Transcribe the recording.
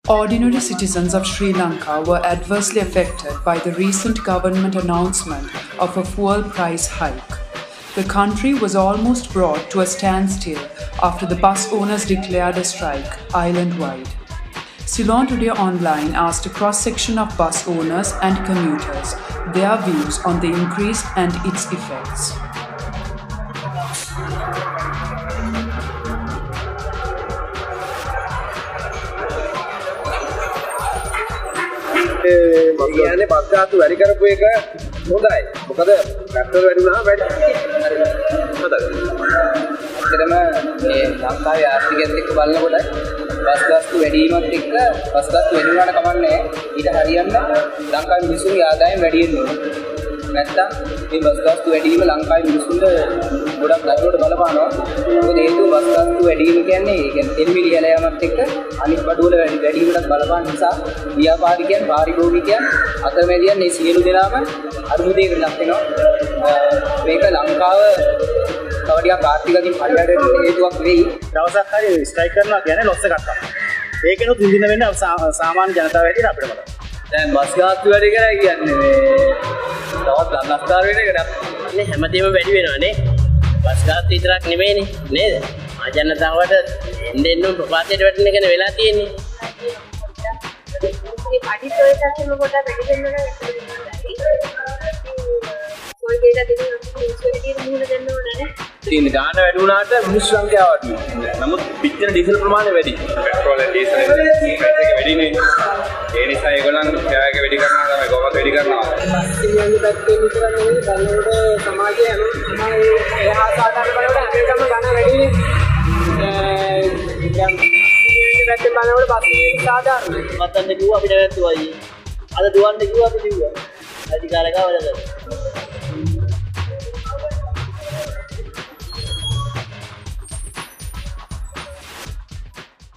Ordinary citizens of Sri Lanka were adversely affected by the recent government announcement of a fuel price hike. The country was almost brought to a standstill after the bus owners declared a strike island-wide. Ceylon Today Online asked a cross-section of bus owners and commuters their views on the increase and its effects. කියන්නේ bus ගාස්තු වැඩි කරපු එක හොඳයි. මොකද petrol වැඩි වුණාම වැඩි. හොඳයි. ඇත්තටම මේ ලංකාවේ ආර්ථිකයත් එක්ක බලනකොට බස් ගාස්තු වැඩි වීමත් එක්ක බස් ගාස්තු වැඩි වුණාට කමන්නේ ඊට හරියන්න ලංකාවේ මිනිස්සුන්ගේ ආදායම වැඩි වෙනවා. නැත්තම් මේ බස් ගාස්තු වැඩි වීම ලංකාවේ මිනිස්සුන්ට ගොඩක් දරුවට බලපානවා. මොකද හේතුව බස් ගාස්තු වැඩි වීම කියන්නේ තෙල් මිල ඉහළ යාමත් එක්ක අනිත් බඩුවල වැඩි වීමකට බලපාන නිසා ව්‍යාපාරිකයන් පාරිභෝගිකයන් අතරමැදියන් මේ සියලු දෙනාම අරුමුදයකට ලක් වෙනවා. මේක ලංකාව තව ටිකක් ආර්ථිකයෙන් පරිහරණයට හේතුවක් වෙයි. දවසක් හරි ස්ට්‍රයික් කරනවා කියන්නේ ලොස් එකක් තමයි. ඒකෙනුත් විඳින්න වෙන්නේ සාමාන්‍ය ජනතාව හැටියට අපිට මතක. දැන් බස් ගාස්තු වැඩි කරා කියන්නේ මේ තවත් ලන්නස්කාර වෙන එක නේ. හැමදේම වැඩි වෙනවානේ. බස් ගාස්තු විතරක් නෙමෙයිනේ නේද? ජනතාවට එන්න ප්‍රපාතයට වැටෙන එකනේ වෙලා තියෙන්නේ. මේ පඩිත් ඔය සැකෙම කොට වැඩි වෙනවා නේද? කොයි දෙයකට දෙන්නේ ඉන්ෂුරන්ස් මුහුණ දෙන්න ඕනේ නේ. තියෙන ගාන වැඩි වුණාට මිනිස්සු සංඛ්‍යාව අඩු වෙනවා. නමුත් පිච්චෙන ඩීසල් ප්‍රමාණය වැඩි. පෙට්‍රෝල් ඩීසල් එක වැඩිනේ. ඒ නිසා ඒගොල්ලන් ත්‍යාගය වැඩි කරනවා තමයි ගොමත් වැඩි කරනවා. සියලු පැත්තෙන් විතර නෙවෙයි බලනකොට සමාජයේ එහා සාධාරණ බලනකොට හැමෝටම ගාන වැඩිනේ. දැන් සියලු පැත්තෙන් බලනකොට බස් සාධාරණයි. මතන්න කිව්වා අපිට වැටුවා අයියේ. අද දුවන්න කිව්වා අපි කිව්වා. අධිකාරකව වැඩ කරා.